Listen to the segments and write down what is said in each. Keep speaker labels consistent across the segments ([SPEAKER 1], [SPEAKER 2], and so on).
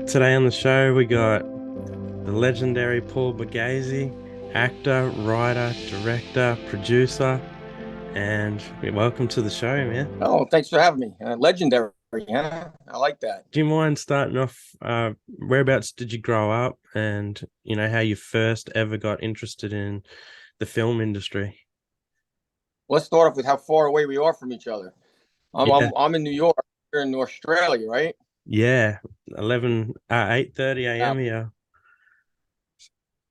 [SPEAKER 1] Today on the show, we got the legendary Paul Borghese, actor, writer, director, producer, and welcome to the show, man.
[SPEAKER 2] Oh, thanks for having me. Legendary, huh? I like that.
[SPEAKER 1] Do you mind starting off? Whereabouts did you grow up, and how you first ever got interested in the film industry?
[SPEAKER 2] Let's start off with how far away we are from each other. I'm
[SPEAKER 1] Yeah,
[SPEAKER 2] I'm, I'm in New York, you're in Australia, right?
[SPEAKER 1] yeah, 8:30
[SPEAKER 2] Uh,
[SPEAKER 1] a.m. here.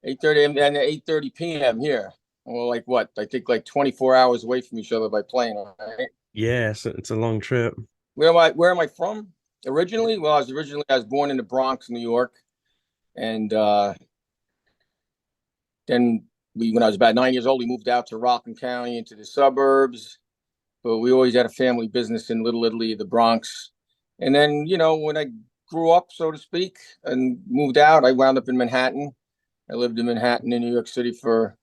[SPEAKER 2] 8:30 and 8:30 p.m. here. Well, like what? I think like 24 hours away from each other by plane, right?
[SPEAKER 1] Yeah, so it's a long trip.
[SPEAKER 2] Where am I from? Originally, well, I was born in the Bronx, New York, and then when I was about 9 years old, we moved out to Rockland County into the suburbs. But we always had a family business in Little Italy, the Bronx. And then, when I grew up, so to speak, and moved out, I wound up in Manhattan. I lived in Manhattan in New York City for a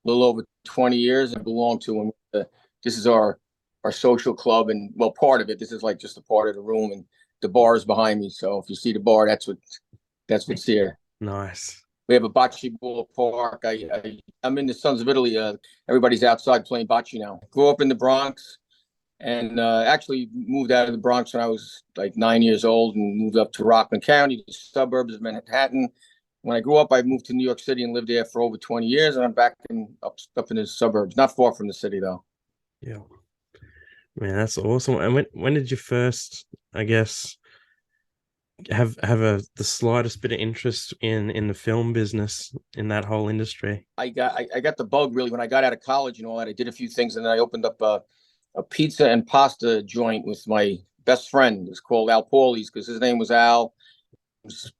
[SPEAKER 2] little over 20 years. I belonged to one. This is our social club, and well, part of it. This is like just a part of the room, and the bar is behind me. So if you see the bar, that's what's here.
[SPEAKER 1] Nice.
[SPEAKER 2] We have a bocce ball park. I'm in the Sons of Italy. Everybody's outside playing bocce now. Grew up in the Bronx and actually moved out of the Bronx when I was like 9 years old and moved up to Rockland County, the suburbs of Manhattan. When I grew up, I moved to New York City and lived there for over 20 years, and I'm back up in the suburbs, not far from the city though.
[SPEAKER 1] Yeah, man, that's awesome. And when did you first, I guess, have the slightest bit of interest in the film business in that whole industry?
[SPEAKER 2] I got the bug really when I got out of college and all that. I did a few things, and then I opened up a pizza and pasta joint with my best friend. It's called Al Pauli's because his name was Al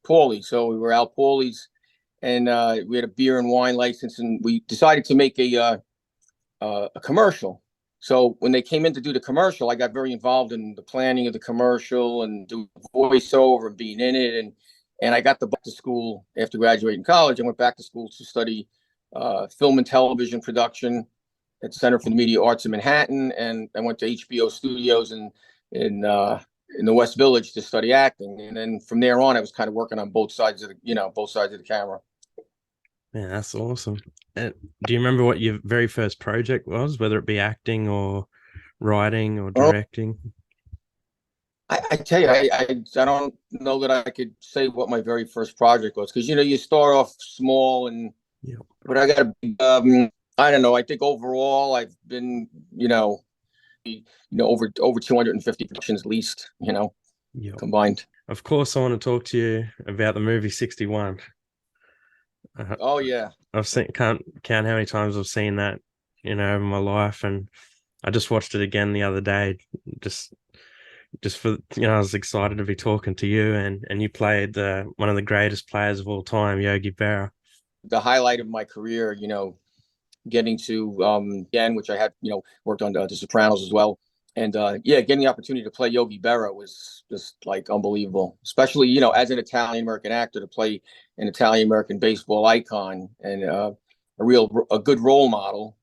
[SPEAKER 2] Paulie. So we were Al Pauli's, and we had a beer and wine license, and we decided to make a commercial. So when they came in to do the commercial, I got very involved in the planning of the commercial and do voiceover and being in it. And I got the back to school after graduating college. I went back to school to study film and television production at Center for the Media Arts in Manhattan, and I went to HBO Studios in the West Village to study acting. And then from there on, I was kind of working on both sides of the camera.
[SPEAKER 1] Man, that's awesome. And do you remember what your very first project was, whether it be acting or writing or
[SPEAKER 2] Oh,
[SPEAKER 1] directing?
[SPEAKER 2] I tell you, I don't know that I could say what my very first project was because you start off small
[SPEAKER 1] Yeah,
[SPEAKER 2] but I don't know. I think overall I've been over 250 productions at least
[SPEAKER 1] yeah.
[SPEAKER 2] combined.
[SPEAKER 1] Of course, I want to talk to you about the movie 61. Uh,
[SPEAKER 2] Oh yeah,
[SPEAKER 1] I've seen can't count how many times I've seen that, over my life, and I just watched it again the other day, just just for I was excited to be talking to you, and you played one of the greatest players of all time, Yogi Berra.
[SPEAKER 2] the highlight of my career. Getting to again, which I had worked on The Sopranos as well, and yeah, getting the opportunity to play Yogi Berra was just like unbelievable. Especially as an Italian American actor to play an Italian American baseball icon and a good role model.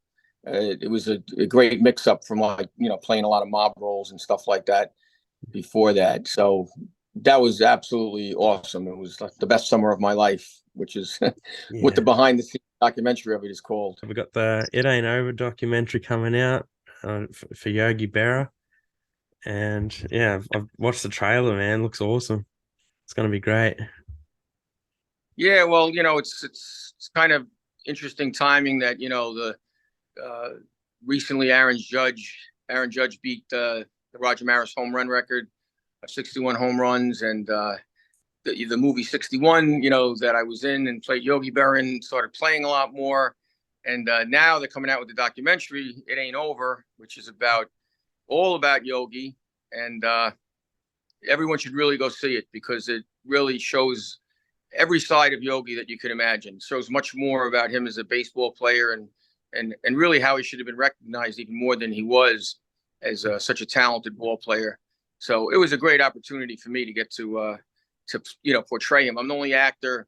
[SPEAKER 2] It was a great mix up from like playing a lot of mob roles and stuff like that before that. So that was absolutely awesome. It was like the best summer of my life, which is what the
[SPEAKER 1] Yeah,
[SPEAKER 2] behind the scenes documentary of it is called.
[SPEAKER 1] we got the It Ain't Over documentary coming out for Yogi Berra, and yeah, I've watched the trailer. Man, looks awesome. It's gonna be great.
[SPEAKER 2] Yeah, well, it's kind of interesting timing that the uh, recently Aaron Judge beat the Roger Maris home run record of 61 home runs, and the movie 61, that I was in and played Yogi Berra and started playing a lot more, and now they're coming out with the documentary It Ain't Over, which is all about Yogi, and everyone should really go see it because it really shows every side of Yogi that you could imagine. It shows much more about him as a baseball player and really how he should have been recognized even more than he was as such a talented ball player. So it was a great opportunity for me to get to portray him. I'm the only actor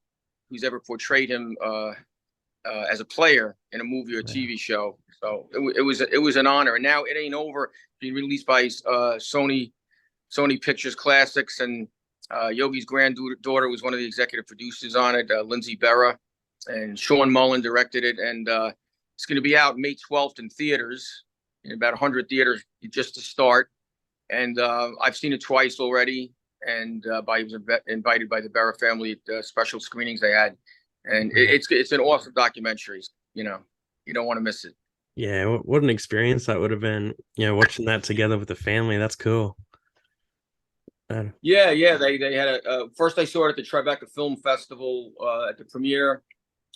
[SPEAKER 2] who's ever portrayed him as a player in a movie or
[SPEAKER 1] Yeah.
[SPEAKER 2] TV show. So it was an honor. And now It Ain't Over being released by Sony Pictures Classics, and Yogi's granddaughter was one of the executive producers on it, Lindsay Berra, and Sean Mullen directed it. And it's going to be out May 12th in theaters, in about 100 theaters just to start. And I've seen it twice already. And I was invited by the Berra family at special screenings they had. And it's an awesome documentary. You know, you don't want to miss it.
[SPEAKER 1] Yeah, what an experience that would have been, watching that together with the family. That's cool.
[SPEAKER 2] Yeah, yeah. They had first I saw it at the Tribeca Film Festival at the premiere.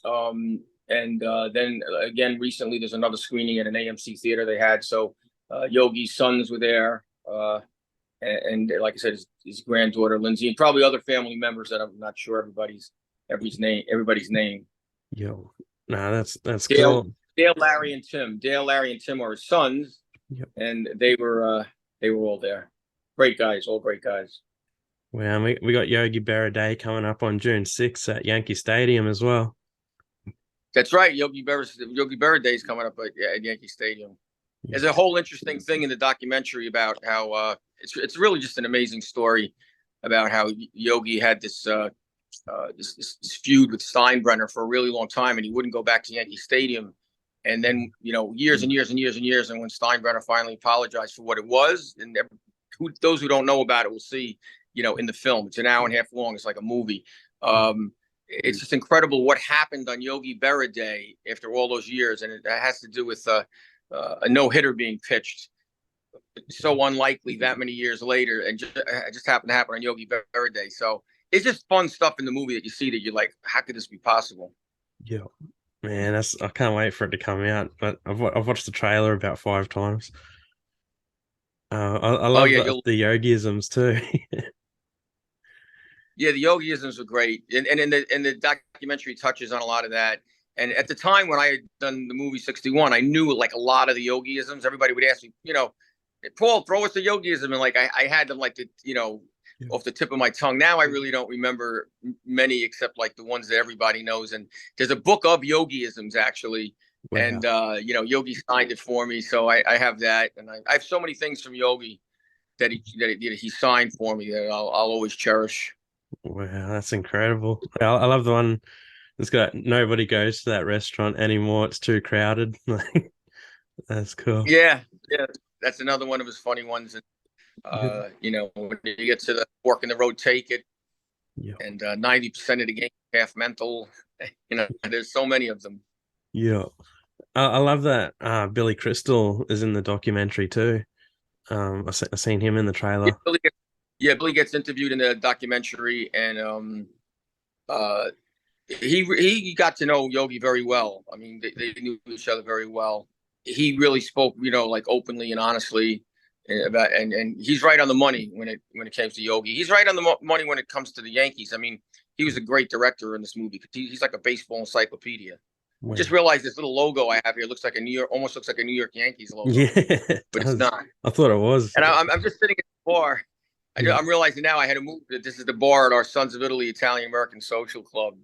[SPEAKER 2] And then again recently there's another screening at an AMC theater they had. So Yogi's sons were there. And like I said, his granddaughter Lindsay, and probably other family members that I'm not sure everybody's name.
[SPEAKER 1] Yo, nah, that's
[SPEAKER 2] Dale,
[SPEAKER 1] cool.
[SPEAKER 2] Dale, Larry, and Tim. Dale, Larry, and Tim are his sons,
[SPEAKER 1] Yep.
[SPEAKER 2] and they were all there. Great guys, all great guys.
[SPEAKER 1] Well, we got Yogi Berra Day coming up on June 6th at Yankee Stadium as well.
[SPEAKER 2] That's right. Yogi Berra Day is coming up at Yankee Stadium. There's a whole interesting thing in the documentary about how it's really just an amazing story about how Yogi had this feud with Steinbrenner for a really long time, and he wouldn't go back to Yankee Stadium. And then, years and years and years and years, and when Steinbrenner finally apologized for what it was, and those who don't know about it will see, in the film. It's an hour and a half long. It's like a movie. It's just incredible what happened on Yogi Berra Day after all those years, and it has to do with a no-hitter being pitched. So unlikely that many years later, and it just happened to happen on Yogi Berra Day. So it's just fun stuff in the movie that you see that you're like, how could this be possible?
[SPEAKER 1] Yeah, man, I can't wait for it to come out. But I've watched the trailer about 5 times. I love the Yogiisms too.
[SPEAKER 2] Yeah, the Yogiisms were great, and in the documentary touches on a lot of that. And at the time when I had done the movie 61, I knew like a lot of the Yogiisms. Everybody would ask me, Paul, throw us the Yogiism, and like I had them like off the tip of my tongue. Now I really don't remember many except like the ones that everybody knows. And there's a book of Yogiisms actually, wow. And Yogi signed it for me, so I have that, and I have so many things from Yogi that he signed for me that I'll always cherish.
[SPEAKER 1] Wow, that's incredible. I love the one that's got nobody goes to that restaurant anymore. It's too crowded. That's cool.
[SPEAKER 2] Yeah, that's another one of his funny ones. And when you get to the fork in the road, take it. Yep. And 90% of the game half mental. There's so many of them.
[SPEAKER 1] Yeah, I love that. Billy Crystal is in the documentary too. I've seen him in the trailer.
[SPEAKER 2] Billy gets interviewed in the documentary, and he got to know Yogi very well. I mean, they knew each other very well. He really spoke, like openly and honestly about, and he's right on the money when it comes to Yogi. He's right on the money when it comes to the Yankees. I mean, he was a great director in this movie. He's like a baseball encyclopedia. Wow. Just realized this little logo I have here looks like almost looks like a New York Yankees logo.
[SPEAKER 1] Yeah,
[SPEAKER 2] but it's not.
[SPEAKER 1] I thought it was.
[SPEAKER 2] And I'm just sitting at the bar. I'm realizing now I had to move. This is the bar at our Sons of Italy Italian American Social Club.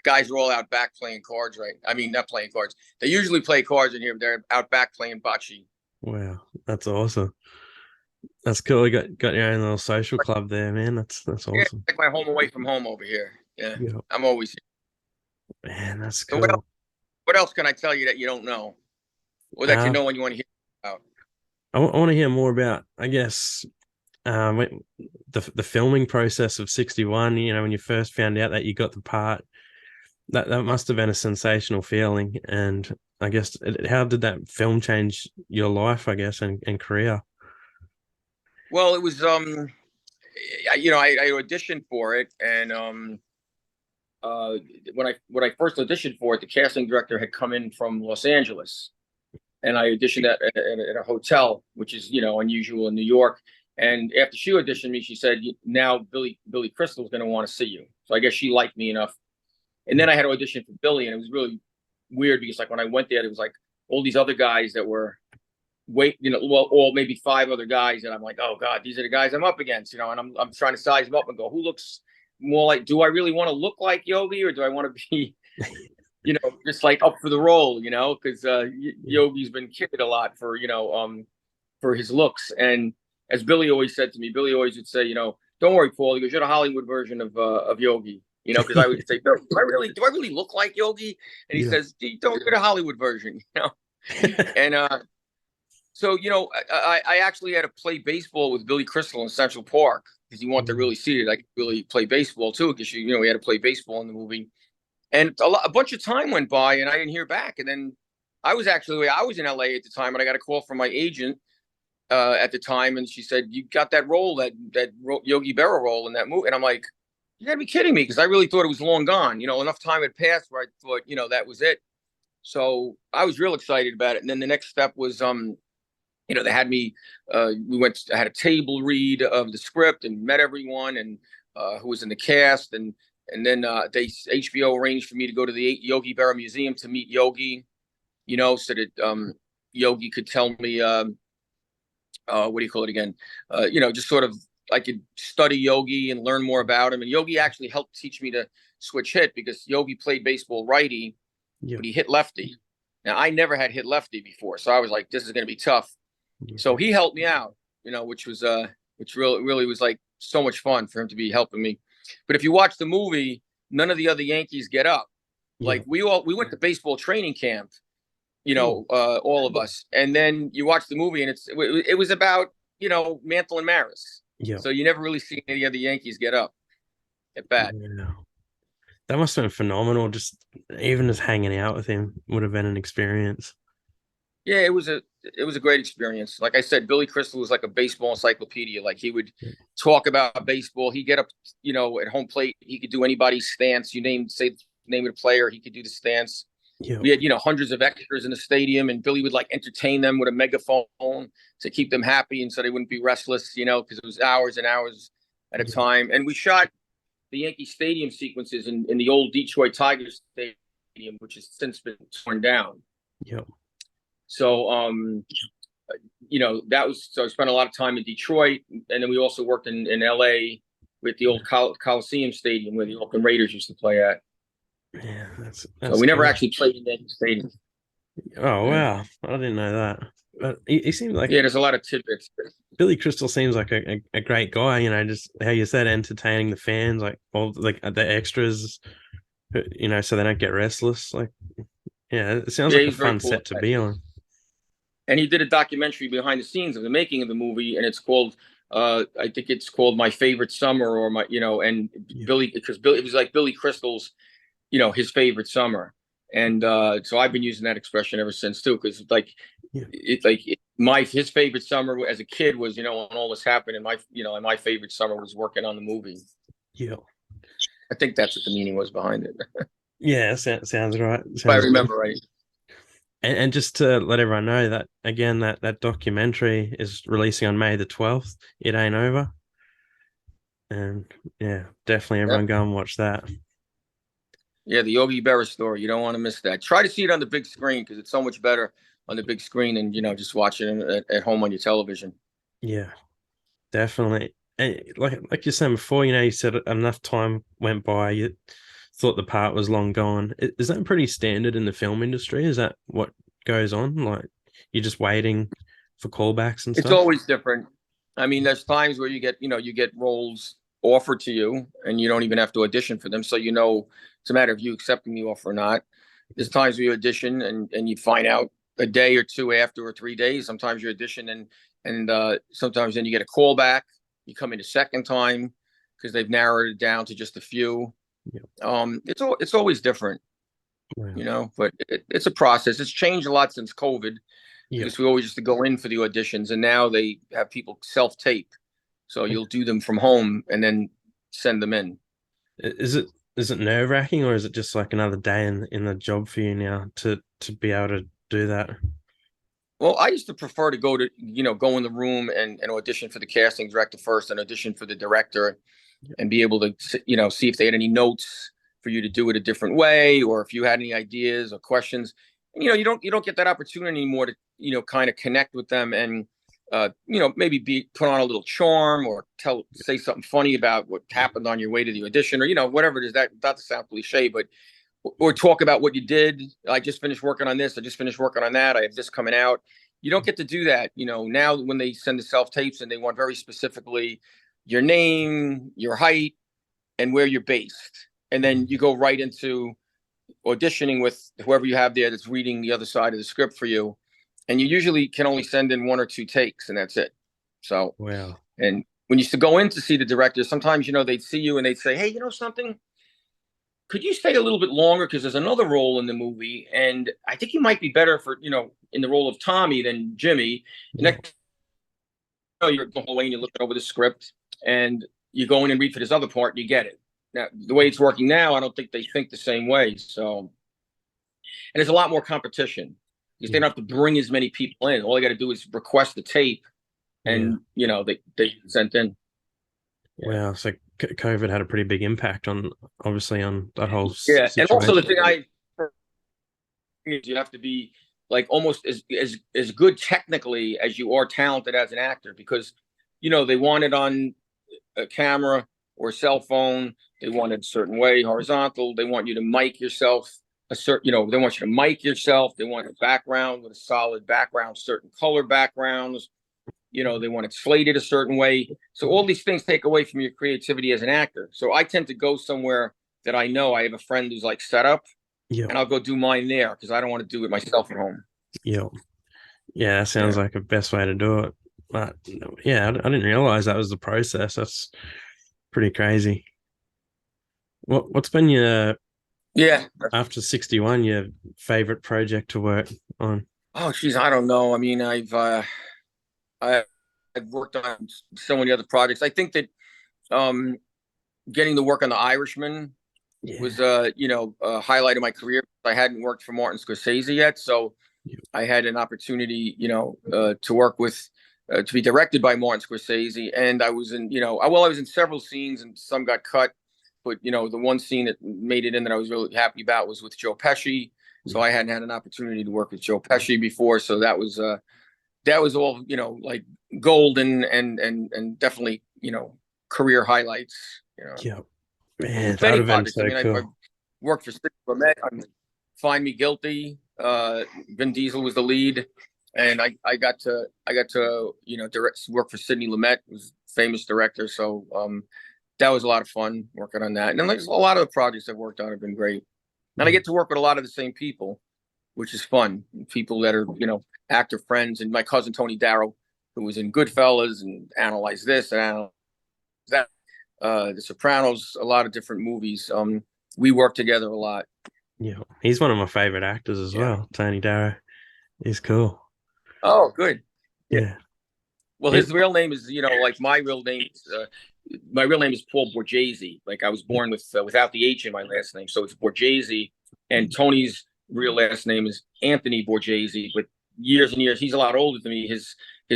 [SPEAKER 2] Guys are all out back playing cards, right? I mean, not playing cards. They usually play cards in here, but they're out back playing bocce.
[SPEAKER 1] Wow, that's awesome. That's cool. You got your own little social club there, man. That's awesome. Yeah,
[SPEAKER 2] like my home away from home over here. Yeah, I'm always
[SPEAKER 1] here. Man, that's cool.
[SPEAKER 2] So what else can I tell you that you don't know, or that you know when you want to hear about?
[SPEAKER 1] I want to hear more about, I guess, the filming process of 61. When you first found out that you got the part, that must have been a sensational feeling. And I guess, how did that film change your life, I guess, and career?
[SPEAKER 2] Well, it was I auditioned for it, and when I first auditioned for it, the casting director had come in from Los Angeles, and I auditioned at a hotel, which is unusual in New York. And after she auditioned me, she said, "Now Billy Crystal is going to want to see you." So I guess she liked me enough. And then I had to audition for Billy, and it was really weird because like when I went there, it was like all these other guys that were or maybe 5 other guys, and I'm like, oh God, these are the guys I'm up against, and I'm trying to size them up and go, who looks more like? Do I really want to look like Yogi, or do I want to be, just like up for the role, because Yogi's been kidded a lot for his looks. And as Billy always said to me, Billy always would say, don't worry, Paul. He goes, you're the Hollywood version of Yogi. You know, because I would say, do I really look like Yogi? And he
[SPEAKER 1] Yeah.
[SPEAKER 2] says, don't get a Hollywood version. You know, and so I actually had to play baseball with Billy Crystal in Central Park because he wanted to really see it. I could really play baseball too because we had to play baseball in the movie. And a bunch of time went by and I didn't hear back. And then I was in LA at the time and I got a call from my agent at the time, and she said, "You got that role, that Yogi Berra role in that movie." And I'm like, "You gotta be kidding me," because I really thought it was long gone. Enough time had passed where I thought, that was it. So I was real excited about it. And then the next step was, they had me. I had a table read of the script and met everyone and who was in the cast, and then HBO arranged for me to go to the Yogi Berra Museum to meet Yogi, so that Yogi could tell me. What do you call it again? Just sort of I could study Yogi and learn more about him. And Yogi actually helped teach me to switch hit because Yogi played baseball righty, but he hit lefty. Now I never had hit lefty before, so I was like, this is going to be tough. So he helped me out, which was which really was like so much fun for him to be helping me. But if you watch the movie, none of the other Yankees get up. Like we went to baseball training camp, all of us. And then you watch the movie and it was about, Mantle and Maris.
[SPEAKER 1] Yeah.
[SPEAKER 2] So you never really see any of the Yankees get up at bat.
[SPEAKER 1] Yeah. That must have been phenomenal. Even hanging out with him would have been an experience.
[SPEAKER 2] Yeah, it was a great experience. Like I said, Billy Crystal was like a baseball encyclopedia. Like he would talk about baseball. He'd get up, at home plate. He could do anybody's stance. Say the name of the player, he could do the stance.
[SPEAKER 1] Yeah.
[SPEAKER 2] We had, hundreds of extras in the stadium, and Billy would like entertain them with a megaphone to keep them happy and so they wouldn't be restless, because it was hours and hours at a time. And we shot the Yankee Stadium sequences in the old Detroit Tigers Stadium, which has since been torn down.
[SPEAKER 1] Yeah.
[SPEAKER 2] So, so I spent a lot of time in Detroit, and then we also worked in LA with the old Coliseum Stadium where the Oakland Raiders used to play at.
[SPEAKER 1] Yeah, that's
[SPEAKER 2] so we never
[SPEAKER 1] cool.
[SPEAKER 2] actually played in that stadium.
[SPEAKER 1] Oh wow, I didn't know that. But he seemed like
[SPEAKER 2] there's a lot of tidbits.
[SPEAKER 1] Billy Crystal seems like a great guy. Just how you said, entertaining the fans, like all like the extras, so they don't get restless. Like, yeah, it sounds like a fun set to be on.
[SPEAKER 2] And he did a documentary behind the scenes of the making of the movie, and it's called I think it's called My Favorite Summer, or Billy, because it was like Billy Crystal's, his favorite summer. And so I've been using that expression ever since too, because his favorite summer as a kid was, when all this happened, and my favorite summer was working on the movie.
[SPEAKER 1] Yeah,
[SPEAKER 2] I think that's what the meaning was behind it.
[SPEAKER 1] Yeah, sounds right.
[SPEAKER 2] If I remember right.
[SPEAKER 1] And just to let everyone know that again, that documentary is releasing on May the 12th. It ain't over. And yeah, definitely everyone go and watch that.
[SPEAKER 2] Yeah, the Yogi Berra story. You don't want to miss that. Try to see it on the big screen because it's so much better on the big screen than, just watching it at home on your television.
[SPEAKER 1] Yeah, definitely. And like you said before, you said enough time went by, you thought the part was long gone. Is that pretty standard in the film industry? Is that what goes on? Like you're just waiting for callbacks and stuff?
[SPEAKER 2] It's always different. I mean, there's times where you get roles offered to you and you don't even have to audition for them. So, it's a matter of you accepting the offer or not. There's times where you audition and you find out a day or two after, or 3 days. Sometimes you audition and sometimes then you get a call back. You come in a second time because they've narrowed it down to just a few. Yeah. It's always different, but it's a process. It's changed a lot since COVID because we always used to go in for the auditions, and now they have people self-tape. So you'll do them from home and then send them in.
[SPEAKER 1] Is it nerve-wracking, or is it just like another day in the job for you now to be able to do that?
[SPEAKER 2] Well, I used to prefer to go in the room and audition for the casting director first and audition for the director and be able to, see if they had any notes for you to do it a different way, or if you had any ideas or questions. And, you don't get that opportunity anymore to, kind of connect with them and, maybe put on a little charm or say something funny about what happened on your way to the audition, or, whatever it is. That not to sound cliche, but or talk about what you did. I just finished working on this. I just finished working on that. I have this coming out. You don't get to do that. Now when they send the self tapes and they want very specifically, your name, your height, and where you're based. And then you go right into auditioning with whoever you have there that's reading the other side of the script for you. And you usually can only send in 1 or 2 takes, and that's it. So,
[SPEAKER 1] Wow.
[SPEAKER 2] and when you used to go in to see the director, sometimes, they'd see you and they'd say, hey, you know something? Could you stay a little bit longer? Because there's another role in the movie. And I think you might be better for, in the role of Tommy than Jimmy. And
[SPEAKER 1] Yeah.
[SPEAKER 2] next, you're going away and you're looking over the script and you go in and read for this other part and you get it. Now, the way it's working now, I don't think they think the same way. So, and there's a lot more competition because they
[SPEAKER 1] Yeah.
[SPEAKER 2] don't have to bring as many people in. All they got to do is request the tape,
[SPEAKER 1] Yeah.
[SPEAKER 2] and they sent in. Yeah,
[SPEAKER 1] Wow. So COVID had a pretty big impact on, obviously, on that whole
[SPEAKER 2] yeah, and also the
[SPEAKER 1] situation.
[SPEAKER 2] thing is you have to be like almost as good technically as you are talented as an actor because they want it on a camera or a cell phone. They want it a certain way, horizontal. They want you to mic yourself a certain, they want you to mic yourself. They want a background with a solid background, certain color backgrounds. They want it slated a certain way. So all these things take away from your creativity as an actor. So I tend to go somewhere that I know I have a friend who's like set up,
[SPEAKER 1] Yeah.
[SPEAKER 2] and I'll go do mine there because I don't want to do it myself at home.
[SPEAKER 1] Yeah. Yeah. That sounds
[SPEAKER 2] Yeah.
[SPEAKER 1] like a best way to do it. But yeah, I didn't realize that was the process. That's pretty crazy. What's been your,
[SPEAKER 2] Yeah.
[SPEAKER 1] after 61, your favorite project to work on?
[SPEAKER 2] Oh, geez, I don't know. I mean, I, I've worked on so many other projects. I think that um, getting to work on The Irishman
[SPEAKER 1] Yeah.
[SPEAKER 2] was, a highlight of my career. I hadn't worked for Martin Scorsese yet, so
[SPEAKER 1] Yeah.
[SPEAKER 2] I had an opportunity, to work with, to be directed by Martin Scorsese, and I was in, I was in several scenes, and some got cut, but the one scene that made it in that I was really happy about was with Joe Pesci. So
[SPEAKER 1] Yeah.
[SPEAKER 2] I hadn't had an opportunity to work with Joe Pesci before, so that was all like golden and definitely career highlights.
[SPEAKER 1] Yeah. Man, that would
[SPEAKER 2] Many
[SPEAKER 1] have been
[SPEAKER 2] projects. I
[SPEAKER 1] so
[SPEAKER 2] mean, I've
[SPEAKER 1] cool.
[SPEAKER 2] worked for Sidney Lumet on Find Me Guilty. Vin Diesel was the lead, and I got to work for Sidney Lumet, who's a famous director. So that was a lot of fun working on that. And then there's a lot of the projects I've worked on have been great. And I
[SPEAKER 1] Yeah.
[SPEAKER 2] get to work with a lot of the same people, which is fun. People that are actor friends, and my cousin Tony Darrow, who was in Goodfellas and Analyze This and Analyze that, The Sopranos, a lot of different movies. We work together a lot.
[SPEAKER 1] Yeah. He's one of my favorite actors as
[SPEAKER 2] Yeah.
[SPEAKER 1] well, Tony Darrow. He's cool.
[SPEAKER 2] Oh, good. Yeah.
[SPEAKER 1] Yeah.
[SPEAKER 2] Well,
[SPEAKER 1] It,
[SPEAKER 2] his real name is, like my real name is Paul Borghese. Like I was born without the H in my last name, so it's Borghese. And Tony's real last name is Anthony Borghese. But years and years, he's a lot older than me. His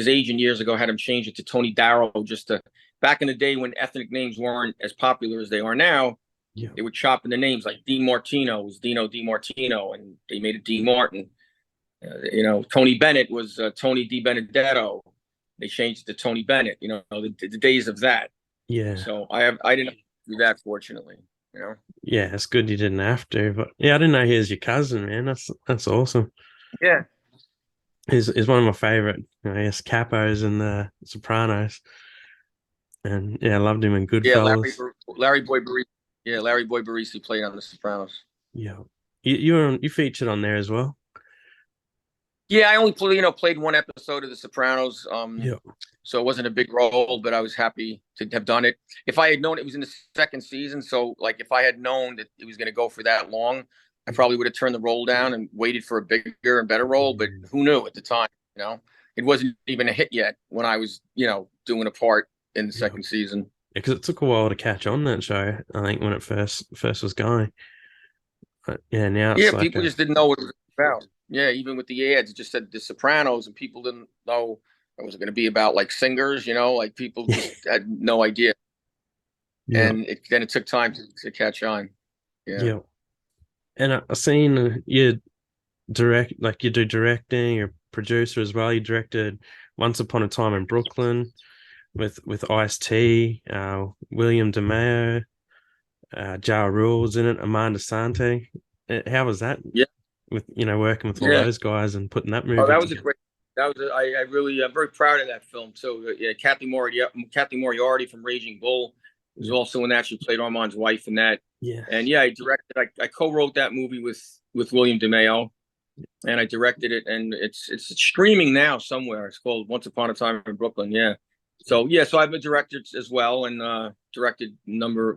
[SPEAKER 2] agent years ago had him change it to Tony Darrow, just to back in the day when ethnic names weren't as popular as they are now.
[SPEAKER 1] yeah.
[SPEAKER 2] They were chopping the names like Dean Martino was Dino DiMartino, and they made it Dean Martin. Tony Bennett was Tony Di Benedetto. They changed it to Tony Bennett. The days of that.
[SPEAKER 1] Yeah.
[SPEAKER 2] So I didn't do that, fortunately. You know.
[SPEAKER 1] Yeah. It's good you didn't have to, but yeah, I didn't know he was your cousin, man. That's awesome.
[SPEAKER 2] Yeah.
[SPEAKER 1] He's one of my favorite, I guess, capos in the Sopranos. And yeah, I loved him in
[SPEAKER 2] Yeah.
[SPEAKER 1] Goodfellas.
[SPEAKER 2] Larry Boy Barisi. Yeah, Larry Boy Barisi played on The Sopranos.
[SPEAKER 1] Yeah. You featured on there as well.
[SPEAKER 2] Yeah, I only played one episode of The Sopranos.
[SPEAKER 1] Yeah.
[SPEAKER 2] So it wasn't a big role, but I was happy to have done it. If I had known it was in the second season, so like if I had known that it was going to go for that long, I probably would have turned the role down and waited for a bigger and better role. But who knew at the time? It wasn't even a hit yet when I was doing a part in the
[SPEAKER 1] Yeah.
[SPEAKER 2] second season.
[SPEAKER 1] Because it took a while to catch on that show, I think, when it first was going. But yeah, now it's
[SPEAKER 2] Yeah,
[SPEAKER 1] like
[SPEAKER 2] people
[SPEAKER 1] a
[SPEAKER 2] just didn't know what it was about. Yeah, even with the ads, it just said The Sopranos, and people didn't know it was going to be about like singers. Like people just had no idea.
[SPEAKER 1] yeah.
[SPEAKER 2] And then it took time to catch on. Yeah.
[SPEAKER 1] Yeah. And I seen you you do directing, you're a producer as well. You directed Once Upon a Time in Brooklyn with Ice-T, William DeMeo, Ja Rule's in it, Amanda Sante. How was that
[SPEAKER 2] Yeah.
[SPEAKER 1] with working with all
[SPEAKER 2] Yeah.
[SPEAKER 1] those guys and putting that
[SPEAKER 2] Oh,
[SPEAKER 1] movie
[SPEAKER 2] that was a
[SPEAKER 1] together?
[SPEAKER 2] great. That was I really I'm very proud of that film too. Yeah, Kathy Moriarty from Raging Bull was
[SPEAKER 1] Yeah.
[SPEAKER 2] also in that. She played Armand's wife in that. And
[SPEAKER 1] Yes.
[SPEAKER 2] yeah, I co-wrote that movie with William DeMeo, and I directed it, and it's streaming now somewhere. It's called Once Upon a Time in Brooklyn. Yeah. So yeah, so I've been directed as well, and directed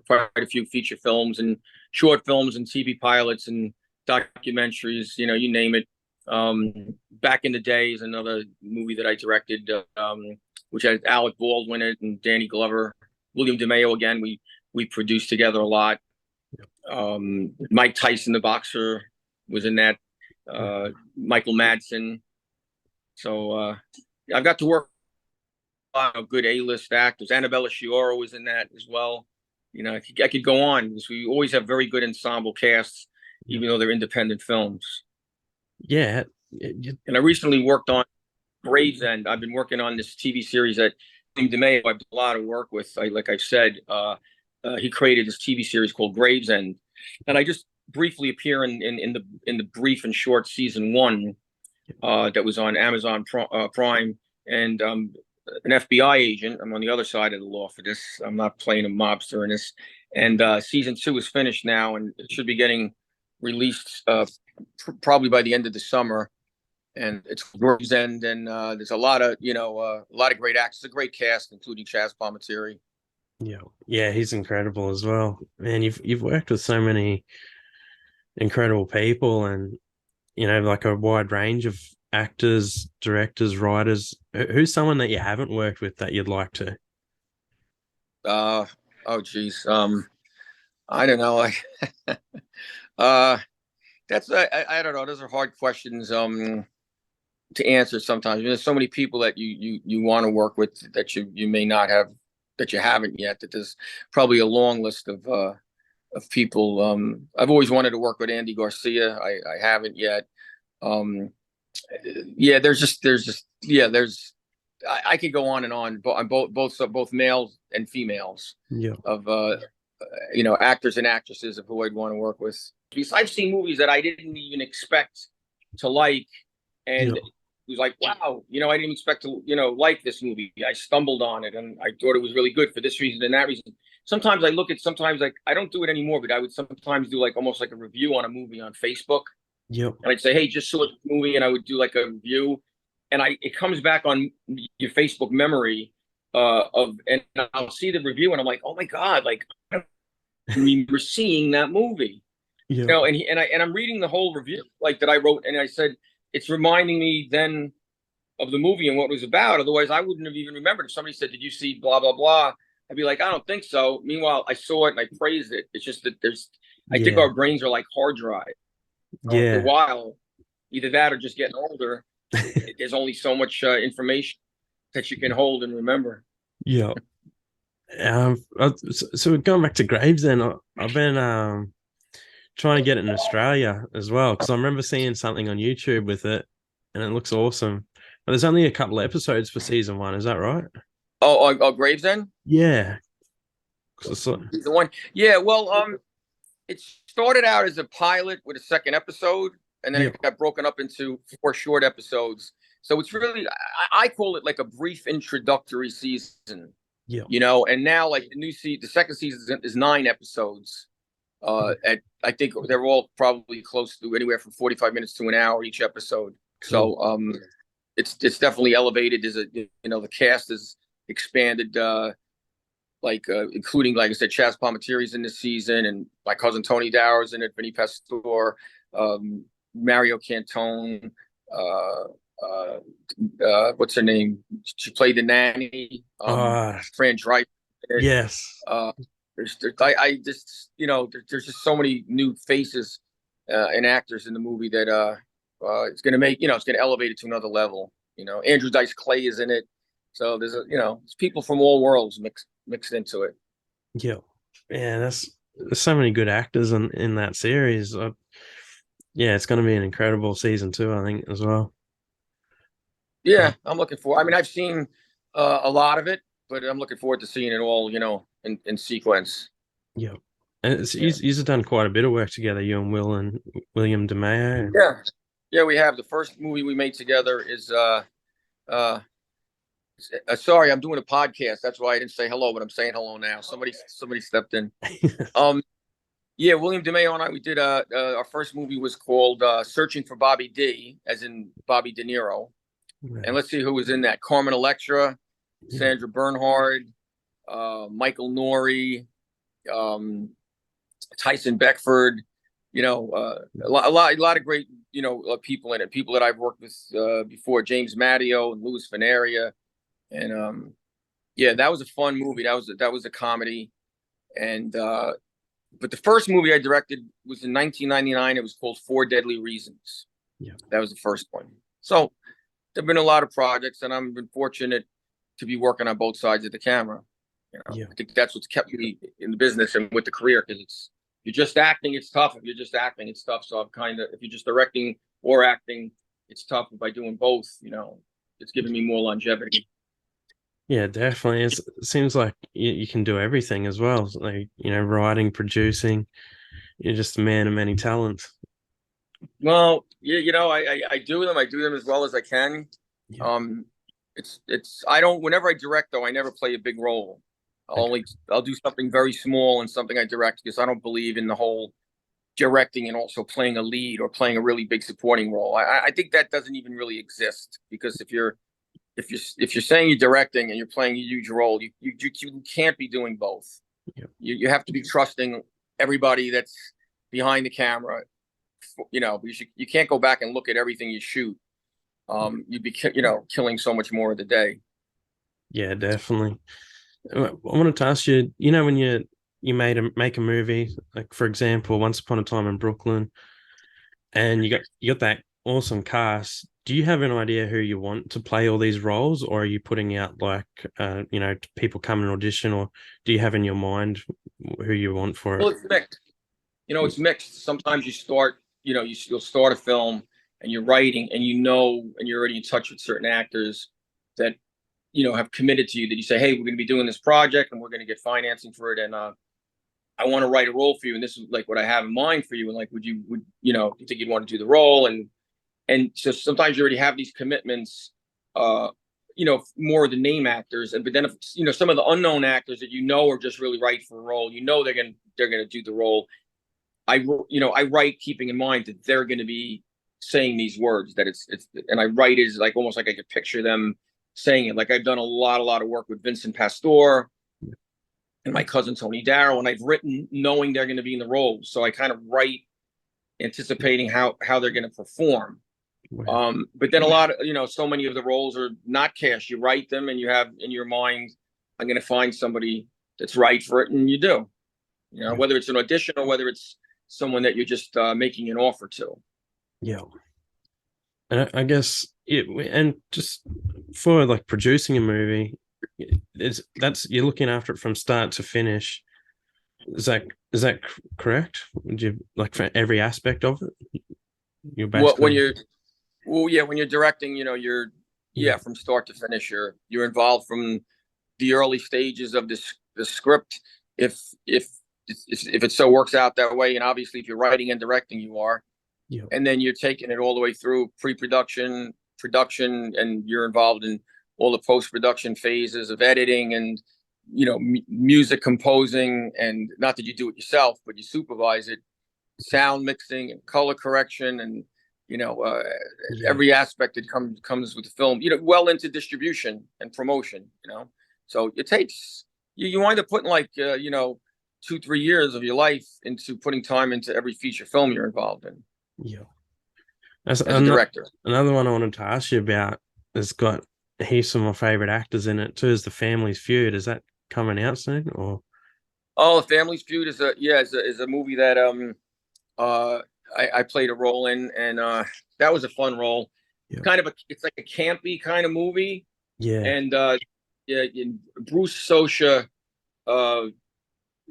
[SPEAKER 2] quite a few feature films and short films and TV pilots and documentaries. You know, you name it. Back in the day is another movie that I directed, which had Alec Baldwin in it and Danny Glover, William DeMeo again. We produced together a lot. Mike Tyson, the boxer, was in that. Michael Madsen. So I've got to work with a lot of good A-list actors. Annabella Sciorra was in that as well. You know, I could go on because we always have very good ensemble casts,
[SPEAKER 1] Yeah.
[SPEAKER 2] even though they're independent films.
[SPEAKER 1] Yeah.
[SPEAKER 2] And I recently worked on Gravesend. I've been working on this TV series that DeMay I've done a lot of work with. Like I said, he created this TV series called Gravesend, and I just briefly appear in the brief and short season one that was on Amazon Prime, and an FBI agent. I'm on the other side of the law for this. I'm not playing a mobster in this. And season two is finished now, and it should be getting released probably by the end of the summer. And it's World's End, and there's a lot of a lot of great actors, a great cast, including Chaz Palminteri.
[SPEAKER 1] Yeah. Yeah, he's incredible as well. Man, you've worked with so many incredible people, and like a wide range of actors, directors, writers. Who's someone that you haven't worked with that you'd like to?
[SPEAKER 2] Uh, oh geez, I don't know. uh, I don't know. Those are hard questions to answer sometimes. I mean, there's so many people that you want to work with that you may not have, that you haven't yet. That there's probably a long list of people. I've always wanted to work with Andy Garcia. I haven't yet. Yeah, there's I could go on and on, but on both males and females
[SPEAKER 1] Yeah.
[SPEAKER 2] of actors and actresses of who I'd want to work with. Because I've seen movies that I didn't even expect to like,
[SPEAKER 1] Yeah.
[SPEAKER 2] and it was like, wow, I didn't expect to like this movie. I stumbled on it, and I thought it was really good for this reason and that reason. Sometimes like I don't do it anymore, but I would sometimes do like almost like a review on a movie on Facebook,
[SPEAKER 1] Yep.
[SPEAKER 2] and I'd say, hey, just saw this movie, and I would do like a review, and it comes back on your Facebook memory and I'll see the review, and I'm like, oh my god, like I remember seeing that movie,
[SPEAKER 1] Yeah.
[SPEAKER 2] and I'm reading the whole review like that I wrote, and I said it's reminding me then of the movie and what it was about. Otherwise, I wouldn't have even remembered. If somebody said, "Did you see blah blah blah?" I'd be like, "I don't think so." Meanwhile, I saw it and I praised it. It's just that I think
[SPEAKER 1] Yeah.
[SPEAKER 2] our brains are like hard drive. After a
[SPEAKER 1] Yeah.
[SPEAKER 2] while, either that or just getting older. There's only so much information that you can hold and remember.
[SPEAKER 1] Yeah. So going back to Gravesend, I've been trying to get it in Australia as well, because I remember seeing something on YouTube with it, and it looks awesome. But there's only a couple of episodes for season one. Is that right?
[SPEAKER 2] Oh, Gravesend?
[SPEAKER 1] Yeah.
[SPEAKER 2] The one. Yeah, well, it started out as a pilot with a second episode, and then
[SPEAKER 1] Yeah.
[SPEAKER 2] it got broken up into 4 short episodes. So it's really, I call it like a brief introductory season,
[SPEAKER 1] Yeah.
[SPEAKER 2] and now like the second season is 9 episodes. I think they're all probably close to anywhere from 45 minutes to an hour each episode.
[SPEAKER 1] Cool.
[SPEAKER 2] So it's definitely elevated. The cast is expanded, including, like I said, Chaz Palminteri's in this season, and my cousin Tony Dower's in it, Vinny Pastore, Mario Cantone, what's her name? She played the nanny, Fran Dreier.
[SPEAKER 1] Yes.
[SPEAKER 2] There's just so many new faces and actors in the movie that it's going to it's going to elevate it to another level. Andrew Dice Clay is in it, so it's people from all worlds mixed into it.
[SPEAKER 1] Yeah. Yeah. There's so many good actors in that series. Yeah, it's going to be an incredible season two, I think, as well.
[SPEAKER 2] Yeah, I'm looking forward. I mean, I've seen a lot of it, but I'm looking forward to seeing it all, in sequence.
[SPEAKER 1] Yeah. And you've done quite a bit of work together, you and William DeMeo.
[SPEAKER 2] Yeah, we have. The first movie we made together is Uh, Sorry, I'm doing a podcast. That's why I didn't say hello, but I'm saying hello now. Somebody stepped in. Um, yeah, William DeMeo and I, we did our first movie was called Searching for Bobby D, as in Bobby De Niro. And
[SPEAKER 1] Right.
[SPEAKER 2] let's see who was in that: Carmen Electra,
[SPEAKER 1] Yeah.
[SPEAKER 2] Sandra Bernhard, Michael Nori, um, Tyson Beckford. A lot of great people in it. People that I've worked with before: James Matteo and Louis Fenaria. And yeah, that was a fun movie. That was a comedy. And but the first movie I directed was in 1999. It was called Four Deadly Reasons.
[SPEAKER 1] Yeah.
[SPEAKER 2] That was the first one. So there've been a lot of projects, and I've been fortunate to be working on both sides of the camera.
[SPEAKER 1] Yeah.
[SPEAKER 2] I think that's what's kept me in the business and with the career, because if you're just acting, it's tough. If you're just acting, it's tough. So I'm if you're just directing or acting, it's tough. By doing both, it's giving me more longevity.
[SPEAKER 1] Yeah, definitely. It seems like you can do everything as well. Like, writing, producing. You're just a man of many talents.
[SPEAKER 2] Well, yeah, I do them. I do them as well as I can.
[SPEAKER 1] Yeah.
[SPEAKER 2] Um, it's I don't. Whenever I direct, though, I never play a big role.
[SPEAKER 1] Okay.
[SPEAKER 2] I'll do something very small and something I direct, because I don't believe in the whole directing and also playing a lead or playing a really big supporting role. I think that doesn't even really exist, because if you're saying you're directing and you're playing a huge role, you can't be doing both.
[SPEAKER 1] Yeah.
[SPEAKER 2] You have to be trusting everybody that's behind the camera. You can't go back and look at everything you shoot. You'd be killing so much more of the day.
[SPEAKER 1] Yeah, definitely. I wanted to ask you, when you make a movie, like for example, Once Upon a Time in Brooklyn, and you got that awesome cast. Do you have an idea who you want to play all these roles, or are you putting out like people come and audition, or do you have in your mind who you want for
[SPEAKER 2] Well,
[SPEAKER 1] it?
[SPEAKER 2] it's mixed. It's mixed. Sometimes you'll start a film and you're writing, and you're already in touch with certain actors that have committed to you, that you say, hey, we're going to be doing this project and we're going to get financing for it, and I want to write a role for you, and this is like what I have in mind for you, and like, would you think you'd want to do the role? And so sometimes you already have these commitments, more of the name actors, but then if some of the unknown actors that are just really right for a role, they're gonna do the role. I write keeping in mind that they're going to be saying these words, that and I write is like almost like I could picture them saying it. Like I've done a lot of work with Vincent Pastore and my cousin Tony Darrow, and I've written knowing they're going to be in the role, so I kind of write anticipating how they're going to perform.
[SPEAKER 1] Wow.
[SPEAKER 2] But then a lot of so many of the roles are not cast. You write them and you have in your mind, I'm going to find somebody that's right for it, and you do.
[SPEAKER 1] Yeah.
[SPEAKER 2] Whether it's an audition or whether it's someone that you're just making an offer to.
[SPEAKER 1] Yeah. And I guess and just for like producing a movie, that's you're looking after it from start to finish. Is that correct? Would you like for every aspect of it? You're
[SPEAKER 2] What when
[SPEAKER 1] basically
[SPEAKER 2] you're Well, yeah, when you're directing, you're
[SPEAKER 1] yeah,
[SPEAKER 2] from start to finish. You're involved from the early stages of the script. If if if it so works out that way, and obviously if you're writing and directing, you are,
[SPEAKER 1] yeah,
[SPEAKER 2] and then you're taking it all the way through pre-production, production, and you're involved in all the post-production phases of editing and music composing, and not that you do it yourself, but you supervise it, sound mixing and color correction, and you know uh,
[SPEAKER 1] yeah,
[SPEAKER 2] every aspect that comes with the film, well into distribution and promotion. So it takes you wind up putting like 2-3 years of your life into putting time into every feature film you're involved in
[SPEAKER 1] yeah. That's
[SPEAKER 2] as a director.
[SPEAKER 1] another one I wanted to ask you about. Has got heaps of my favorite actors in it too. Is The Family's Feud? Is that coming out soon? Or
[SPEAKER 2] Oh, Family's Feud is a movie that uh I played a role in, and that was a fun role.
[SPEAKER 1] yeah,
[SPEAKER 2] It's like a campy kind of movie,
[SPEAKER 1] yeah,
[SPEAKER 2] and yeah, Bruce Sosha uh,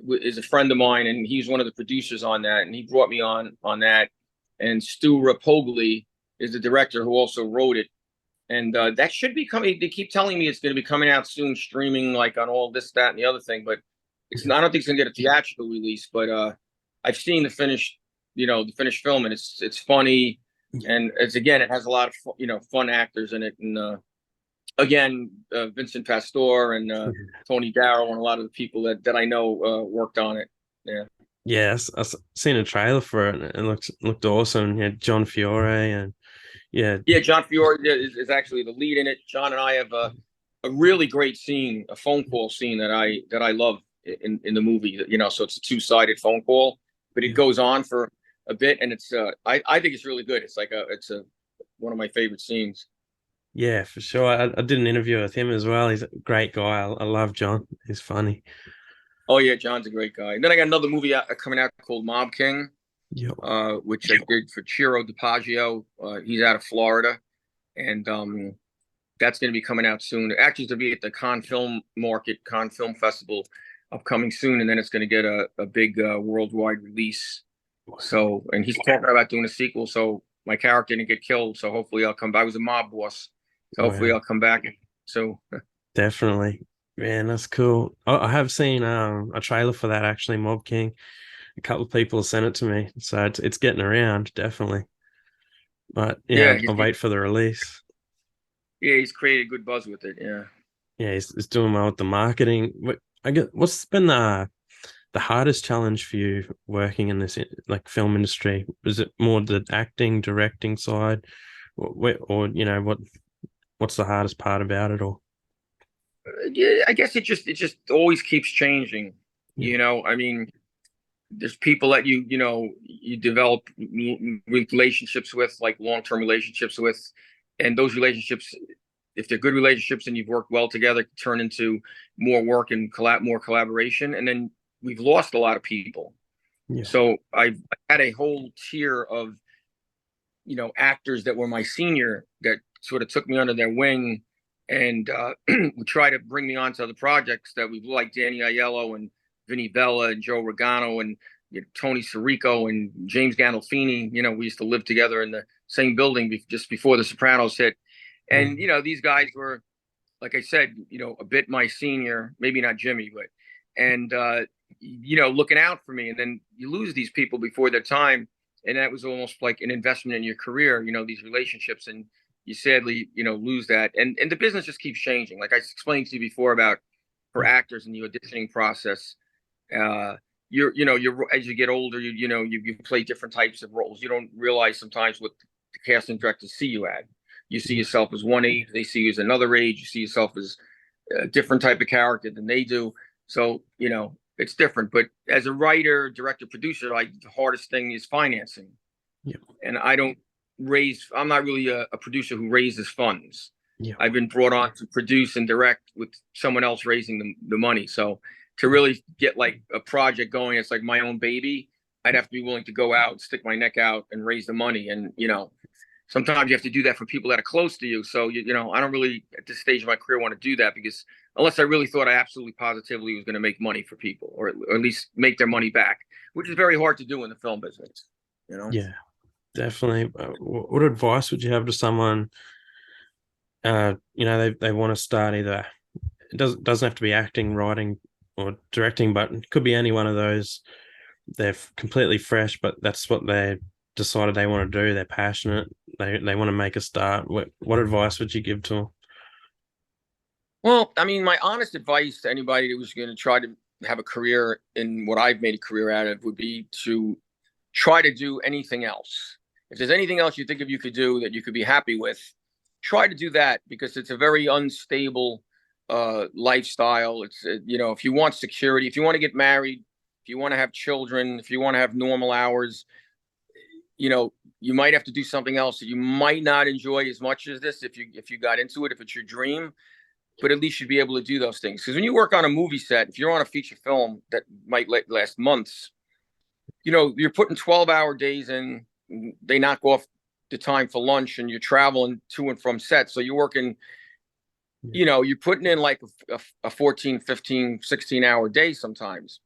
[SPEAKER 2] is a friend of mine, and he's one of the producers on that, and he brought me on that. And Stu Rapogli is the director who also wrote it, and that should be coming. They keep telling me it's going to be coming out soon, streaming like on all this, that, and the other thing. But it's
[SPEAKER 1] yeah,
[SPEAKER 2] not. I don't think it's going to get a theatrical release. But I've seen the finished film, and it's funny,
[SPEAKER 1] yeah.
[SPEAKER 2] and it has a lot of fun actors in it, and again, Vincent Pastore and Tony Darrow and a lot of the people that I know worked on it. Yeah.
[SPEAKER 1] Yes, seen a trailer for it and it looked awesome. Yeah, John Fiore and yeah,
[SPEAKER 2] Yeah, John Fiore is actually the lead in it. John and I have a really great scene, a phone call scene that I love in the movie. You know, so it's a two-sided phone call, but it
[SPEAKER 1] yeah,
[SPEAKER 2] goes on for a bit, and it's I think it's really good. It's like a one of my favorite scenes.
[SPEAKER 1] yeah, for sure. I did an interview with him as well. He's a great guy. I love John. He's funny.
[SPEAKER 2] Oh yeah, John's a great guy. And then I got another movie coming out called Mob King,
[SPEAKER 1] Yeah,
[SPEAKER 2] which I did for Ciro DiPaggio. He's out of Florida, and that's going to be coming out soon. Actually, it's going to be at the Cannes Film Market, Cannes Film Festival, upcoming soon, and then it's going to get a big worldwide release. So, and he's talking about doing a sequel. So my character didn't get killed. So hopefully I'll come back. I was a mob boss. So hopefully
[SPEAKER 1] wow,
[SPEAKER 2] I'll come back. So
[SPEAKER 1] definitely. Man, that's cool. I have seen a trailer for that actually, Mob King. A couple of people sent it to me, so it's getting around, definitely. But yeah,
[SPEAKER 2] yeah,
[SPEAKER 1] I'll wait for the release.
[SPEAKER 2] he's created good buzz with it. Yeah.
[SPEAKER 1] Yeah, he's doing well with the marketing. I get what's been the hardest challenge for you working in this like film industry? Is it more the acting, directing side, or you know what's the hardest part about it all?
[SPEAKER 2] Yeah, I guess it just always keeps changing.
[SPEAKER 1] Yeah,
[SPEAKER 2] I mean, there's people that you develop relationships with, like long-term relationships with, and those relationships, if they're good relationships and you've worked well together, turn into more work and more collaboration. And then we've lost a lot of people.
[SPEAKER 1] yeah,
[SPEAKER 2] So I've had a whole tier of actors that were my senior that sort of took me under their wing and would try to bring me onto other projects that we like Danny Aiello and Vinny Bella and Joe Regano and Tony Sirico and James Gandolfini. We used to live together in the same building just before The Sopranos hit.
[SPEAKER 1] yeah,
[SPEAKER 2] And these guys were, like I said, a bit my senior, maybe not Jimmy, but and looking out for me. And then you lose these people before their time, and that was almost like an investment in your career. These relationships, and you sadly, lose that. And the business just keeps changing. Like I explained to you before about for
[SPEAKER 1] yeah,
[SPEAKER 2] actors in the auditioning process. You're as you get older, you play different types of roles. You don't realize sometimes what the casting directors see you at. You see
[SPEAKER 1] yeah,
[SPEAKER 2] yourself as one age, they see you as another age. You see yourself as a different type of character than they do. So it's different. But as a writer, director, producer, the hardest thing is financing,
[SPEAKER 1] yeah,
[SPEAKER 2] and I'm not really a producer who raises funds.
[SPEAKER 1] yeah,
[SPEAKER 2] I've been brought on to produce and direct with someone else raising the money. So to really get like a project going, it's like my own baby. I'd have to be willing to go out, stick my neck out, and raise the money. And sometimes you have to do that for people that are close to you. So I don't really at this stage of my career want to do that, because unless I really thought I absolutely positively was going to make money for people, or at least make their money back, which is very hard to do in the film business. You know.
[SPEAKER 1] yeah, definitely. What advice would you have to someone? They want to start either. It doesn't have to be acting, writing, or directing, but it could be any one of those. They're completely fresh, but that's what they decided they want to do. They're passionate. They want to make a start. What advice would you give to them?
[SPEAKER 2] Well, I mean, my honest advice to anybody who was going to try to have a career in what I've made a career out of would be to try to do anything else. If there's anything else you think of you could do that you could be happy with, try to do that, because it's a very unstable lifestyle. It's if you want security, if you want to get married, if you want to have children, if you want to have normal hours, you might have to do something else that you might not enjoy as much as this if you got into it, if it's your dream. But at least you'd be able to do those things. Because when you work on a movie set, if you're on a feature film that might last months, you're putting 12-hour days in. They knock off the time for lunch, and you're traveling to and from set. So you're working,
[SPEAKER 1] Yeah,
[SPEAKER 2] you're putting in like a 14, 15, 16-hour day sometimes.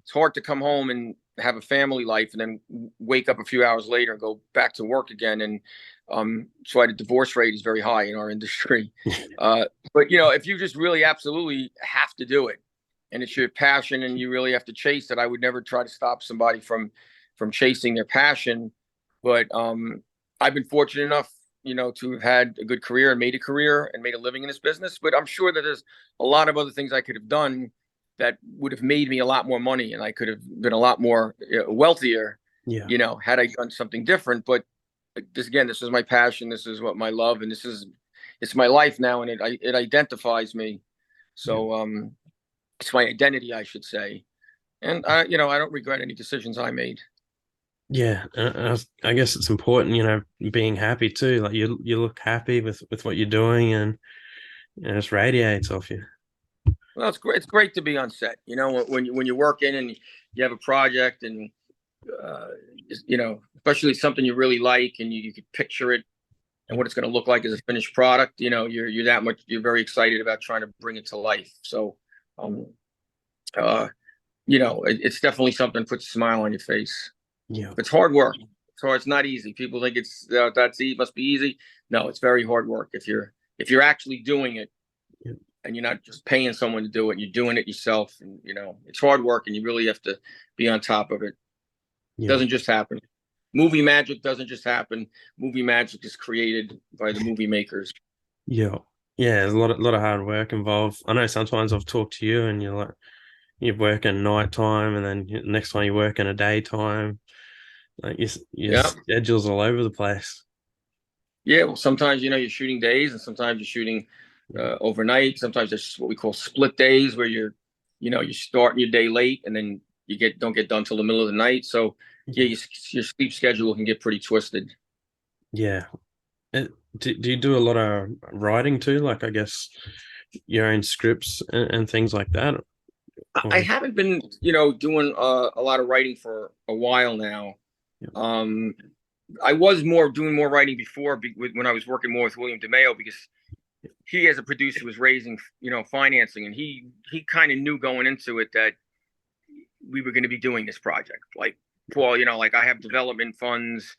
[SPEAKER 2] It's hard to come home and have a family life and then wake up a few hours later and go back to work again. And that's why the divorce rate is very high in our industry. But if you just really absolutely have to do it, and it's your passion, and you really have to chase it, I would never try to stop somebody from chasing their passion. But I've been fortunate enough to have had a good career and made a career and made a living in this business. But I'm sure that there's a lot of other things I could have done that would have made me a lot more money, and I could have been a lot more wealthier,
[SPEAKER 1] Yeah.
[SPEAKER 2] had I done something different. But this is my passion. This is what my love, and it's my life now, and it identifies me.
[SPEAKER 1] Yeah.
[SPEAKER 2] So it's my identity, I should say. And I don't regret any decisions I made.
[SPEAKER 1] Yeah, I guess it's important, being happy too. Like you look happy with what you're doing, and it just radiates off you.
[SPEAKER 2] Well, it's great. It's great to be on set. When you work in and you have a project, and uh, especially something you really like, and you can picture it and what it's going to look like as a finished product. You're very excited about trying to bring it to life. So, um, it's definitely something that puts a smile on your face.
[SPEAKER 1] Yeah,
[SPEAKER 2] It's hard work. It's not easy. People think must be easy. No, it's very hard work. If you're actually doing it,
[SPEAKER 1] yeah,
[SPEAKER 2] and you're not just paying someone to do it, you're doing it yourself. And it's hard work, and you really have to be on top of it. It
[SPEAKER 1] yeah,
[SPEAKER 2] doesn't just happen. Movie magic doesn't just happen. Movie magic is created by the movie makers.
[SPEAKER 1] yeah. Yeah, there's a lot of hard work involved. I know sometimes I've talked to you and you're like you work in nighttime and then next time you work in a daytime. Like your
[SPEAKER 2] Yeah.
[SPEAKER 1] schedule's all over the place.
[SPEAKER 2] Yeah. Well, sometimes, you're shooting days, and sometimes you're shooting
[SPEAKER 1] Yeah,
[SPEAKER 2] overnight. Sometimes there's what we call split days, where you're starting your day late, and then don't get done till the middle of the night. So yeah,
[SPEAKER 1] yeah.
[SPEAKER 2] your sleep schedule can get pretty twisted.
[SPEAKER 1] Yeah. Do you do a lot of writing too? Like I guess your own scripts and things like that?
[SPEAKER 2] I
[SPEAKER 1] Or,
[SPEAKER 2] haven't been, doing a lot of writing for a while now.
[SPEAKER 1] yeah,
[SPEAKER 2] Um, I was doing more writing before, when I was working more with William DeMeo, because he, as a producer, was raising, financing, and he kind of knew going into it that we were going to be doing this project. Like, Paul, like, I have development funds.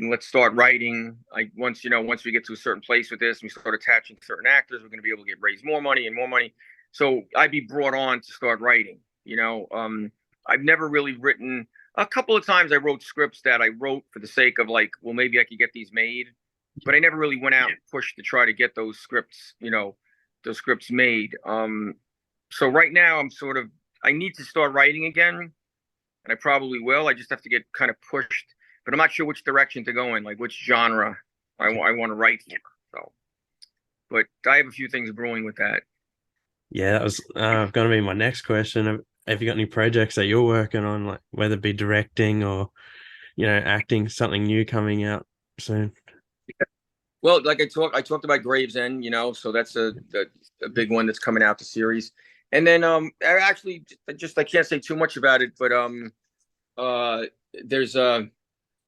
[SPEAKER 2] Let's start writing. Once we get to a certain place with this, and we start attaching certain actors, we're going to be able to raise more money and more money. So I'd be brought on to start writing. I've never really written. A couple of times I wrote scripts that I wrote for the sake of, like, well, maybe I could get these made, but I never really went out and pushed to try to get those scripts made. So right now I need to start writing again, and I probably will. I just have to get kind of pushed, but I'm not sure which direction to go in, like which genre I want to write for. So, but I have a few things brewing with that.
[SPEAKER 1] yeah, that was going to be my next question. Have you got any projects that you're working on, like whether it be directing or acting, something new coming out soon?
[SPEAKER 2] Well, like I talked about Gravesend, so that's a big one that's coming out, the series. And then I actually just I can't say too much about it, but uh there's I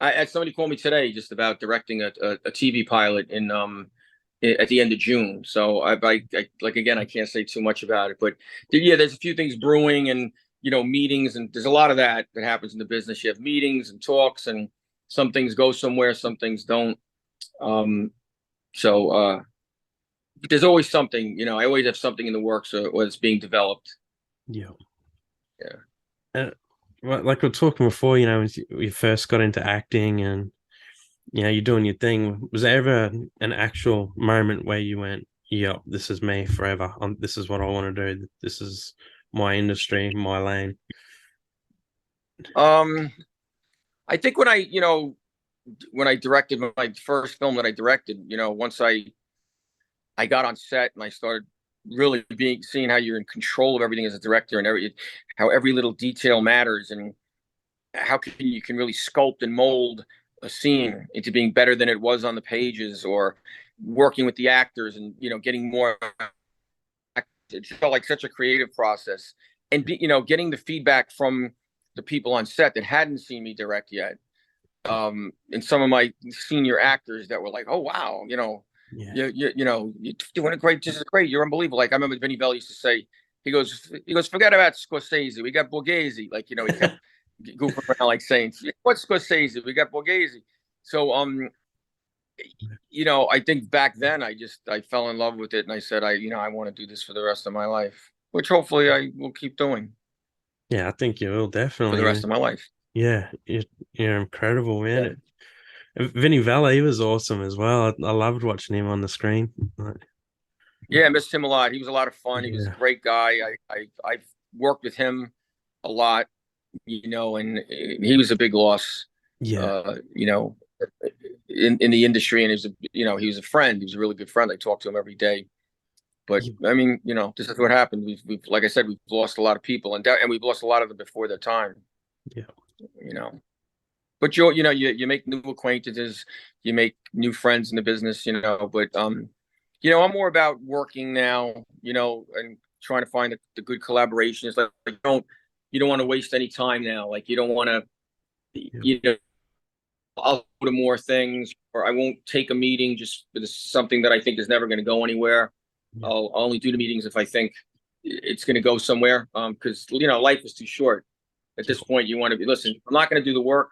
[SPEAKER 2] had somebody call me today just about directing a TV pilot at the end of June. So I like, again, I can't say too much about it, but yeah, there's a few things brewing, and meetings, and there's a lot of that happens in the business. You have meetings and talks, and some things go somewhere, some things don't. Um, so there's always something. I always have something in the works, or it's being developed.
[SPEAKER 1] Yeah.
[SPEAKER 2] Yeah.
[SPEAKER 1] And like we were talking before, when you first got into acting and you're doing your thing. Was there ever an actual moment where you went, "Yep, this is me forever. This is what I want to do. This is my industry, my lane."
[SPEAKER 2] Um, I think when I directed my first film that I directed, once I got on set and I started really seeing how you're in control of everything as a director, and how every little detail matters, and how you can really sculpt and mold a scene into being better than it was on the pages, or working with the actors, and getting more. It felt like such a creative process, and getting the feedback from the people on set that hadn't seen me direct yet, and some of my senior actors that were like, "Oh wow,
[SPEAKER 1] Yeah.
[SPEAKER 2] you're doing a great, this is great, you're unbelievable." Like, I remember Vinny Bell used to say, he goes, "Forget about Scorsese, we got Borghese." Like, he kept goofing around, like, saying, "What's Scorsese? We got Borghese." So I think back then I fell in love with it, and I said, I want to do this for the rest of my life, which hopefully I will keep doing
[SPEAKER 1] Yeah, I think you will
[SPEAKER 2] for the
[SPEAKER 1] definitely,
[SPEAKER 2] rest
[SPEAKER 1] man.
[SPEAKER 2] of my life.
[SPEAKER 1] Yeah, you're incredible, man.
[SPEAKER 2] Yeah.
[SPEAKER 1] Vinny Vella, he was awesome as well. I loved watching him on the screen. Like,
[SPEAKER 2] Yeah, I missed him a lot. He was a lot of fun. He was a
[SPEAKER 1] yeah,
[SPEAKER 2] great guy. I've worked with him a lot, and he was a big loss.
[SPEAKER 1] yeah,
[SPEAKER 2] Uh, you know, in the industry, and he was a friend. He was a really good friend. I talked to him every day. But
[SPEAKER 1] yeah,
[SPEAKER 2] I mean, this is what happened. We've like I said, we've lost a lot of people, and we've lost a lot of them before their time.
[SPEAKER 1] yeah.
[SPEAKER 2] You know, but you make new acquaintances, you make new friends in the business. But I'm more about working now. And trying to find the good collaborations. Like you don't want to waste any time now. Like you don't want to.
[SPEAKER 1] Yeah.
[SPEAKER 2] I'll go to more things, or I won't take a meeting just for something that I think is never going to go anywhere.
[SPEAKER 1] Yeah.
[SPEAKER 2] I'll only do the meetings if I think it's going to go somewhere. Because life is too short. At this point, you want to be. Listen, I'm not going to do the work.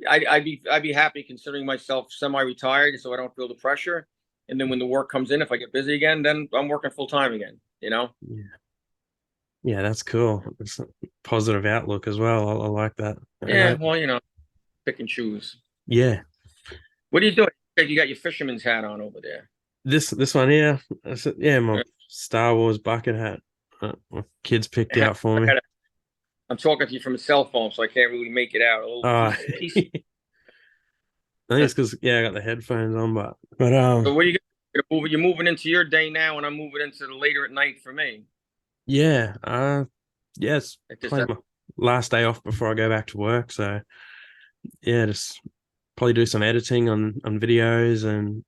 [SPEAKER 2] I'd be happy considering myself semi-retired, so I don't feel the pressure. And then when the work comes in, if I get busy again, then I'm working full time again.
[SPEAKER 1] Yeah. Yeah, that's cool. It's a positive outlook as well. I like that. And
[SPEAKER 2] Yeah. Well, pick and choose.
[SPEAKER 1] yeah,
[SPEAKER 2] What are you doing? You got your fisherman's hat on over there.
[SPEAKER 1] this one here, yeah, my Star Wars bucket hat. My kids picked
[SPEAKER 2] I
[SPEAKER 1] out for me.
[SPEAKER 2] am talking to you from a cell phone, so I can't really make it out. A little
[SPEAKER 1] Uh,
[SPEAKER 2] piece.
[SPEAKER 1] I think it's because I got the headphones on, but
[SPEAKER 2] So what are you gonna move? You're moving into your day now, and I'm moving into the later at night for me.
[SPEAKER 1] yeah, yeah, it's
[SPEAKER 2] At this,
[SPEAKER 1] probably my last day off before I go back to work. So yeah, just probably do some editing on videos and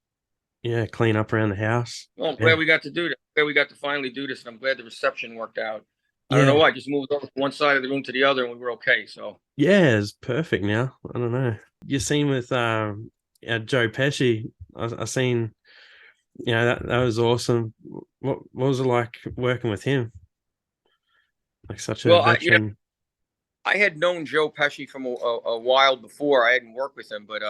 [SPEAKER 1] yeah, clean up around the house.
[SPEAKER 2] well, I'm
[SPEAKER 1] Yeah,
[SPEAKER 2] glad we got to do this. Glad we got to finally do this, and I'm glad the reception worked out. I don't know
[SPEAKER 1] yeah,
[SPEAKER 2] why. I just moved over from one side of the room to the other, and we were okay. So,
[SPEAKER 1] yeah, it's perfect now. I don't know. You seen with Joe Pesci? I seen that was awesome. What was it like working with him? Like such a
[SPEAKER 2] well,
[SPEAKER 1] veteran.
[SPEAKER 2] I had known Joe Pesci from a while before. I hadn't worked with him, but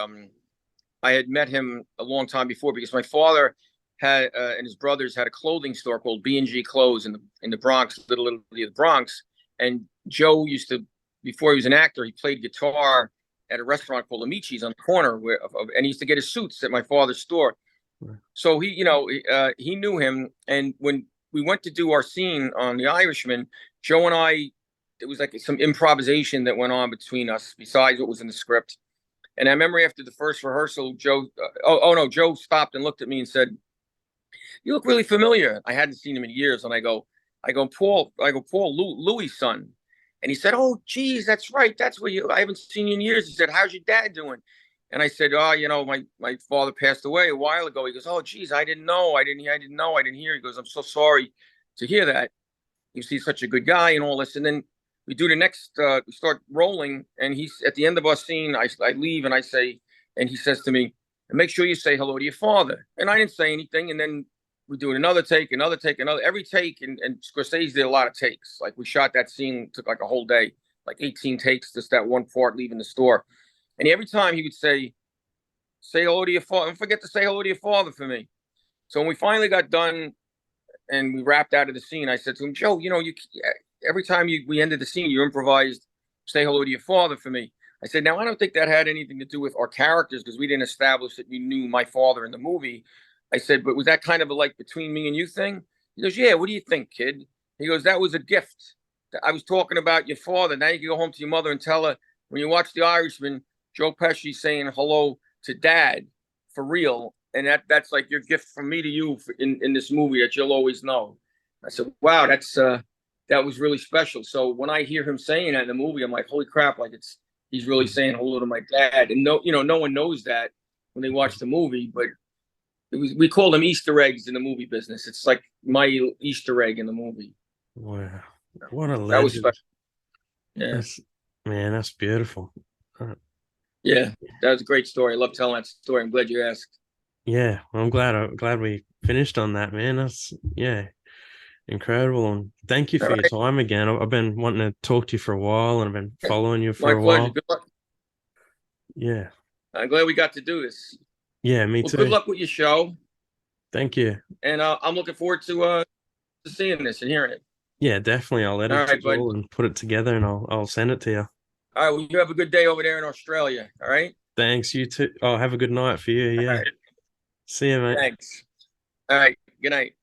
[SPEAKER 2] I had met him a long time before because my father had and his brothers had a clothing store called B&G Clothes in the Bronx, Little Italy of the Bronx. And Joe used to, before he was an actor, he played guitar at a restaurant called Amici's on the corner and he used to get his suits at my father's store. So he knew him, and when we went to do our scene on The Irishman, Joe and I, it was like some improvisation that went on between us besides what was in the script. And I remember after the first rehearsal, oh no, Joe stopped and looked at me and said, "You look really familiar." I hadn't seen him in years, and Paul, Louis' son, and he said, "Oh, geez, that's right. That's where I haven't seen you in years." He said, "How's your dad doing?" And I said, "Oh, my father passed away a while ago." He goes, "Oh, geez, I didn't know. I didn't know. I didn't hear." He goes, "I'm so sorry to hear that. He's such a good guy and all this." And then we do the next. We start rolling, and he's at the end of our scene. I leave, and I say, and he says to me, "And make sure you say hello to your father." And I didn't say anything. And then we do another take, another take, another. Every take, and Scorsese did a lot of takes. Like we shot that scene, took like a whole day, like 18 takes, just that one part leaving the store. And every time he would say hello to your father. Don't forget to say hello to your father for me. So when we finally got done and we wrapped out of the scene, I said to him, "Joe, every time we ended the scene, you improvised, say hello to your father for me." I said, "Now, I don't think that had anything to do with our characters because we didn't establish that you knew my father in the movie." I said, "But was that kind of a like between me and you thing?" He goes, "Yeah, what do you think, kid?" He goes, "That was a gift. I was talking about your father. Now you can go home to your mother and tell her when you watch The Irishman, Joe Pesci saying hello to dad for real. And that's like your gift from me to you in this movie that you'll always know." I said, "Wow, that was really special." So when I hear him saying that in the movie, I'm like, "Holy crap!" Like he's really saying hello to my dad. And no one knows that when they watch the movie, but we call them Easter eggs in the movie business. It's like my Easter egg in the movie.
[SPEAKER 1] Wow, what a
[SPEAKER 2] That was
[SPEAKER 1] legend!
[SPEAKER 2] special. Yeah,
[SPEAKER 1] That's Man, that's beautiful. Uh,
[SPEAKER 2] yeah, that was a great story. I love telling that story. I'm glad you asked.
[SPEAKER 1] yeah, well, I'm glad we finished on that, man. That's yeah, incredible. And thank you
[SPEAKER 2] All
[SPEAKER 1] for your
[SPEAKER 2] right,
[SPEAKER 1] time again. I've been wanting to talk to you for a while, and I've been following you for
[SPEAKER 2] my
[SPEAKER 1] a
[SPEAKER 2] pleasure.
[SPEAKER 1] while.
[SPEAKER 2] Good luck.
[SPEAKER 1] Yeah,
[SPEAKER 2] I'm glad we got to do this.
[SPEAKER 1] yeah, me
[SPEAKER 2] Well, good
[SPEAKER 1] too.
[SPEAKER 2] luck with your show,
[SPEAKER 1] Thank you.
[SPEAKER 2] and I'm looking forward to seeing this and hearing it.
[SPEAKER 1] Yeah, definitely. I'll
[SPEAKER 2] All
[SPEAKER 1] edit
[SPEAKER 2] right,
[SPEAKER 1] it
[SPEAKER 2] bud.
[SPEAKER 1] all and put it together, and I'll send it to you.
[SPEAKER 2] All right, well, you have a good day over there in Australia. All right.
[SPEAKER 1] Thanks, you too. Oh, have a good night for you.
[SPEAKER 2] All
[SPEAKER 1] Yeah.
[SPEAKER 2] right.
[SPEAKER 1] See you, mate.
[SPEAKER 2] Thanks. All right. Good night.